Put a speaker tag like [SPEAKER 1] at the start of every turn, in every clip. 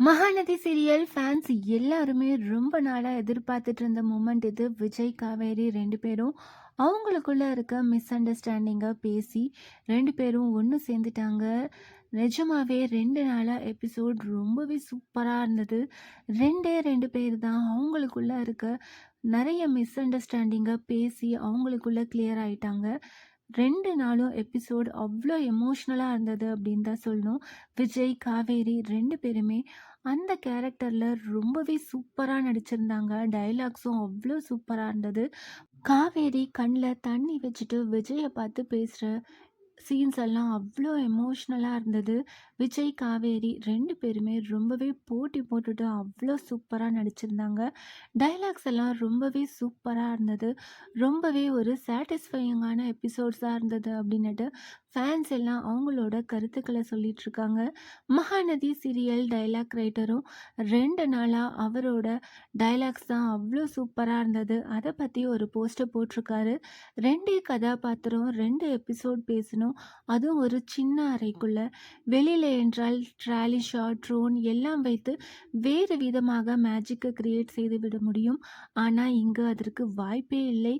[SPEAKER 1] Mahanadi serial fans எல்லாருமே ரொம்ப நாளா எதிர்பார்த்துட்டு இருந்த மூமெண்ட் இது. விஜய், காவேரி 2 பேரும் அவங்களுக்குள்ள இருக்க மிஸ் அண்டர்ஸ்டாண்டிங்க பேசி 2 பேரும் ஒன்று சேர்ந்துட்டாங்க. நிஜமாவே 2 நாளா எபிசோட் ரொம்பவே சூப்பரா இருந்தது. 2 பேர் தான் அவங்களுக்குள்ள இருக்க நிறைய மிஸ் அண்டர்ஸ்டாண்டிங்க பேசி அவங்களுக்குள்ள கிளியர் ஆயிட்டாங்க. 2 நாளும் எபிசோட் அவ்வளோ எமோஷ்னலா இருந்தது அப்படின்னு தான் சொல்லணும். விஜய், காவேரி 2 பேருமே அந்த கேரக்டர்ல ரொம்பவே சூப்பரா நடிச்சிருந்தாங்க. டயலாக்ஸும் அவ்வளோ சூப்பரா இருந்தது. காவேரி கண்ல தண்ணி வச்சுட்டு விஜய பார்த்து பேசுற சீன்ஸ் எல்லாம் அவ்வளோ எமோஷ்னலா இருந்தது. விஜய், காவேரி 2 பேருமே ரொம்பவே போட்டி போட்டுட்டு அவ்வளோ சூப்பரா நடிச்சிருந்தாங்க. டயலாக்ஸ் எல்லாம் ரொம்பவே சூப்பரா இருந்தது. ரொம்பவே ஒரு சாட்டிஸ்ஃபையிங்கான எபிசோட்ஸா இருந்தது அப்படின்னுட்டு ஃபேன்ஸ் எல்லாம் அவங்களோட கருத்துக்களை சொல்லிட்டு இருக்காங்க. மகாநதி சீரியல் டயலாக் ரைட்டரும் 2 நாளா அவரோட டயலாக்ஸ் தான் அவ்வளோ சூப்பரா இருந்தது. அதை பத்தி ஒரு போஸ்டர் போட்டிருக்காரு. 2 கதாபாத்திரம் 2 எபிசோட் பேசணும். அதுவும் ஒரு சின்ன அறைக்குள்ள. வெளியில என்றால் ட்ராலி ஷாட், ட்ரோன் எல்லாம் வைத்து வேறு விதமாக மேஜிக்கை கிரியேட் செய்து விட முடியும். ஆனால் இங்கு அதற்கு வாய்ப்பே இல்லை.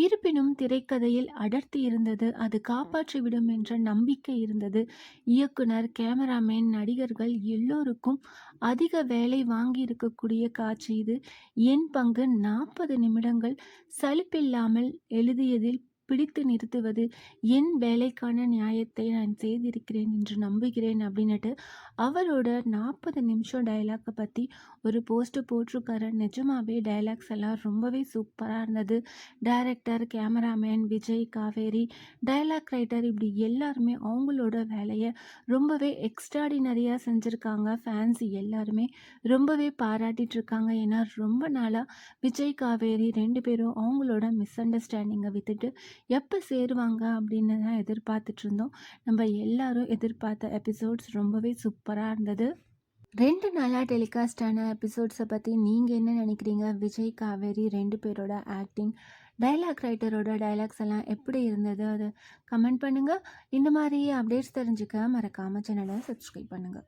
[SPEAKER 1] இருப்பினும் திரைக்கதையில் அடர்த்தி இருந்தது. அது காப்பாற்றிவிடும் என்ற நம்பிக்கை இருந்தது. இயக்குனர், கேமராமேன், நடிகர்கள் எல்லோருக்கும் அதிக வேலை வாங்கி இருக்கக்கூடிய காட்சி இது. என் பங்கு 40 நிமிடங்கள் சலிப்பில்லாமல் எழுதியதில் பிடித்து நிறுத்துவது. என் வேலைக்கான நியாயத்தை நான் செய்திருக்கிறேன் என்று நம்புகிறேன் அப்படின்னுட்டு அவரோட 40 நிமிஷம் டயலாக்கை பற்றி ஒரு போஸ்ட் போட்டிருக்காரு. நிஜமாவே டயலாக்ஸ் எல்லாம் ரொம்பவே சூப்பராக இருந்தது. Director, cameraman, Vijay, Kaveri, dialogue writer இப்படி எல்லாருமே அவங்களோட வேலையை ரொம்பவே எக்ஸ்ட்ராடினரியாக செஞ்சுருக்காங்க. ஃபேன்ஸ் எல்லாருமே ரொம்பவே பாராட்டிட்டு இருக்காங்க. ஏன்னா ரொம்ப நாளாக விஜய், காவேரி 2 பேரும் அவங்களோட மிஸ் அண்டர்ஸ்டாண்டிங்கை விட்டுட்டு எப்போ சேருவாங்க அப்படின்னு தான் எதிர்பார்த்துட்டு இருந்தோம். நம்ம எல்லாரும் எதிர்பார்த்த எபிசோட்ஸ் ரொம்பவே சூப்பராக இருந்தது. 2 நாளாக டெலிகாஸ்ட் ஆன எபிசோட்ஸை பற்றி நீங்கள் என்ன நினைக்கிறீங்க? விஜய், காவேரி 2 பேரோட ஆக்டிங், டைலாக் ரைட்டரோட டைலாக்ஸ் எல்லாம் எப்படி இருந்தது? அது கமெண்ட் பண்ணுங்கள். இந்த மாதிரி அப்டேட்ஸ் தெரிஞ்சுக்க மறக்காமல் சேனலை சப்ஸ்கிரைப் பண்ணுங்கள்.